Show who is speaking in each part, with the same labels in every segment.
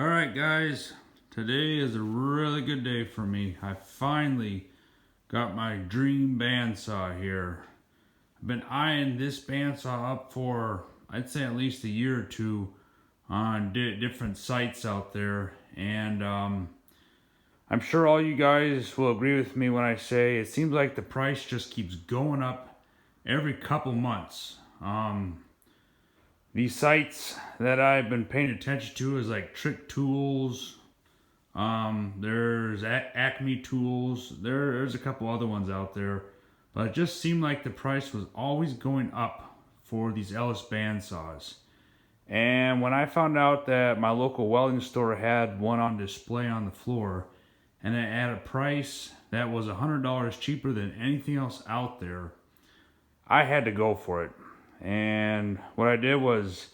Speaker 1: Alright guys, today is a really good day for me. I finally got my dream bandsaw here. I've been eyeing this bandsaw up for, I'd say, at least a year or two on different sites out there. And I'm sure all you guys will agree with me when I say it seems like the price just keeps going up every couple months. These sites that I've been paying attention to is like Trick Tools, there's Acme Tools, there's a couple other ones out there, but it just seemed like the price was always going up for these Ellis bandsaws. And when I found out that my local welding store had one on display on the floor, and it at a price that was $100 cheaper than anything else out there, I had to go for it. And what I did was,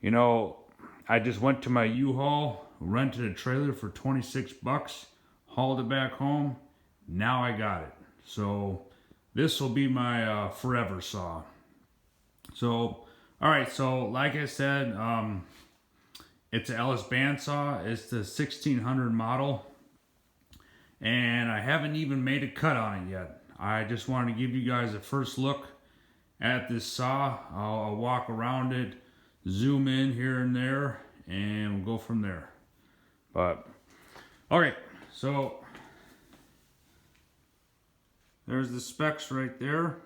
Speaker 1: I just went to my U-Haul, rented a trailer for 26 bucks, hauled it back home. Now I got it. So this will be my forever saw. So, alright, so like I said, it's an Ellis bandsaw. It's the 1600 model. And I haven't even made a cut on it yet. I just wanted to give you guys a first look at this saw. I'll walk around it, zoom in here and there, and we'll go from there. But, alright, so there's the specs right there.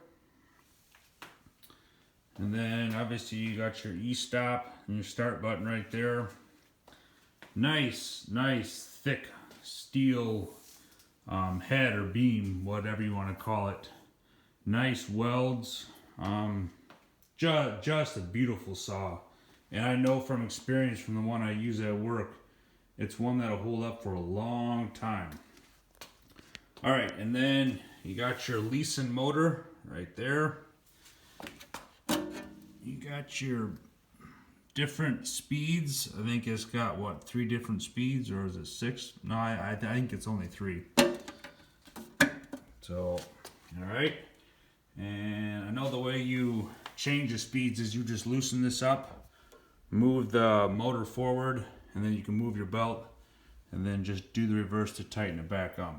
Speaker 1: And then obviously you got your e-stop and your start button right there. Nice thick steel head or beam, whatever you want to call it. Nice welds. Just a beautiful saw, and I know from experience from the one I use at work, it's one that'll hold up for a long time. Alright, and then you got your Leeson motor right there. You got your different speeds. I think it's got what, 3 different speeds, or is it 6? No, I think it's only 3. So, alright. And I know the way you change the speeds is you just loosen this up, move the motor forward, and then you can move your belt, and then just do the reverse to tighten it back up.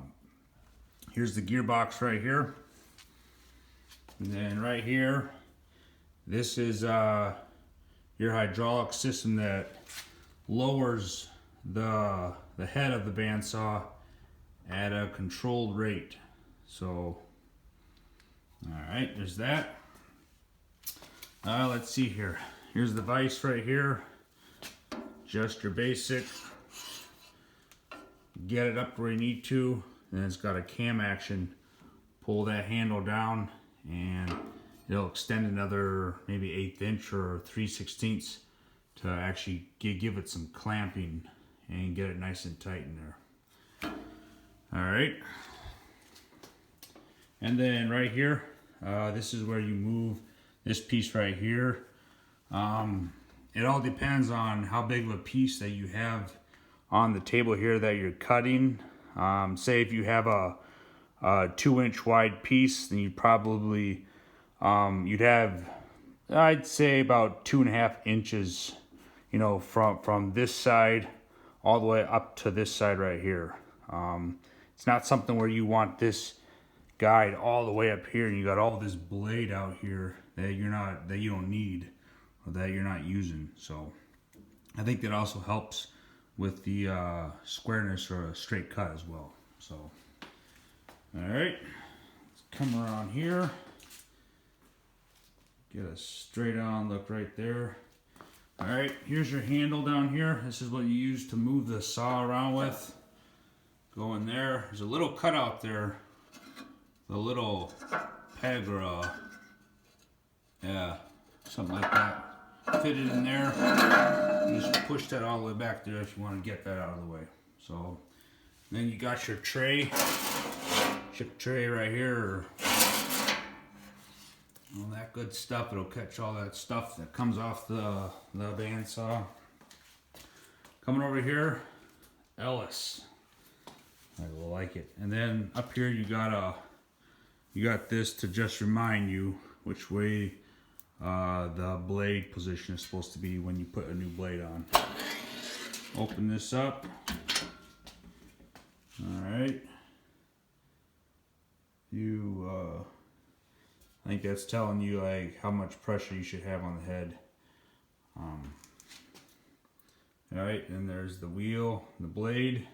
Speaker 1: Here's the gearbox right here. And then right here, this is your hydraulic system that lowers the head of the bandsaw at a controlled rate. So, alright, there's that. Let's see here. Here's the vise right here. Just your basic. Get it up where you need to. And it's got a cam action. Pull that handle down and it'll extend another maybe 1/8 inch or 3/16 to actually give it some clamping and get it nice and tight in there. Alright. And then right here, this is where you move this piece right here. It all depends on how big of a piece that you have on the table here that you're cutting. Say if you have a 2-inch wide piece, then you'd probably, you'd have, I'd say about 2.5 inches, from this side all the way up to this side right here. It's not something where you want this guide all the way up here and you got all this blade out here that you don't need or that you're not using. So I think that also helps with the squareness or a straight cut as well. So all right, let's come around here, get a straight on look right there. All right, here's your handle down here. This is what you use to move the saw around with. Go in there. There's a little cutout there, the little peg or yeah, something like that. Fit it in there. You just push that all the way back there if you want to get that out of the way. So then you got your tray, chip tray right here, all that good stuff. It'll catch all that stuff that comes off the bandsaw. Coming over here, Ellis. I will like it. And then up here you got this to just remind you which way the blade position is supposed to be when you put a new blade on. open this up. Alright. I think that's telling you like how much pressure you should have on the head. Alright, and there's the wheel, the blade.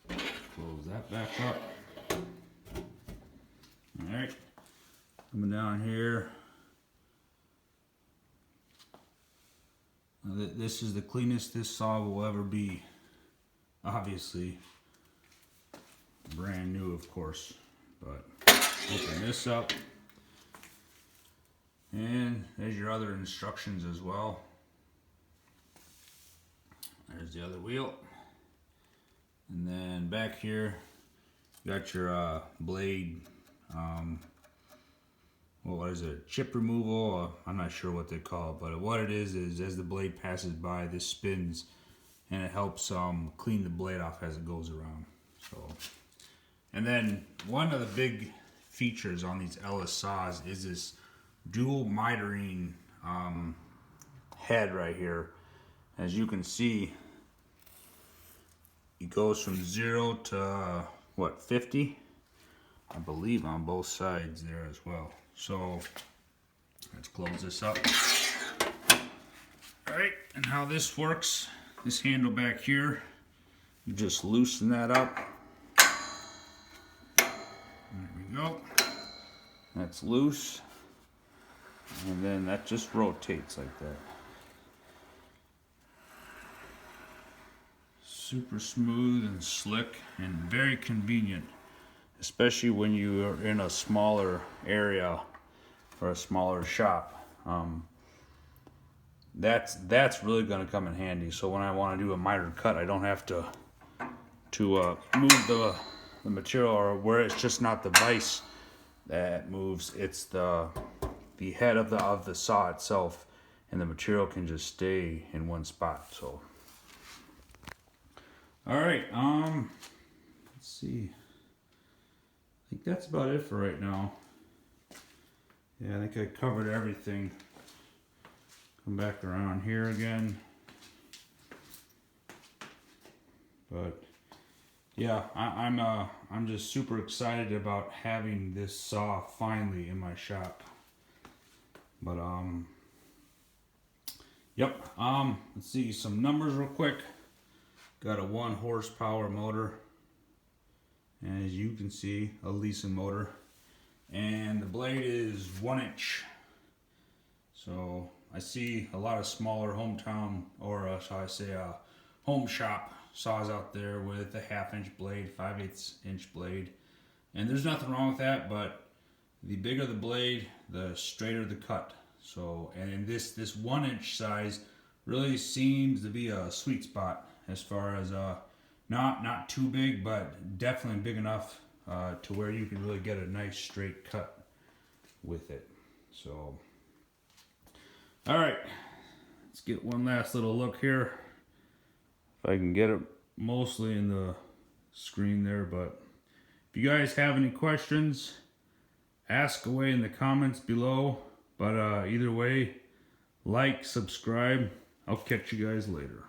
Speaker 1: Close that back up. Alright, coming down here. This is the cleanest this saw will ever be. Obviously, brand new, of course, but open this up, and there's your other instructions as well. There's the other wheel, and then back here you got your blade, what is it, chip removal, I'm not sure what they call it, but what it is as the blade passes by, this spins and it helps clean the blade off as it goes around. So, and then one of the big features on these Ellis saws is this dual mitering head right here. As you can see, it goes from 0 to what, 50? I believe on both sides there as well. So let's close this up. Alright, and how this works, this handle back here, you just loosen that up. There we go. That's loose. And then that just rotates like that. Super smooth and slick and very convenient, especially when you are in a smaller area or a smaller shop. That's really going to come in handy. So when I want to do a mitered cut, I don't have to move the material, or where it's just not the vise that moves, it's the head of the saw itself, and the material can just stay in one spot. So all right, let's see. I think that's about it for right now. Yeah, I think I covered everything. Come back around here again. But yeah, I'm just super excited about having this saw finally in my shop. But yep. Let's see some numbers real quick. Got a 1 horsepower motor, and as you can see, a Leeson motor, and the blade is 1 inch. So I see a lot of smaller hometown, or shall I say home shop saws out there with a 1/2 inch blade, 5/8 inch blade, and there's nothing wrong with that, but the bigger the blade, the straighter the cut. So, and this 1 inch size really seems to be a sweet spot, as far as not too big, but definitely big enough to where you can really get a nice straight cut with it. So, all right, let's get one last little look here. If I can get it mostly in the screen there, but if you guys have any questions, ask away in the comments below. But either way, like, subscribe. I'll catch you guys later.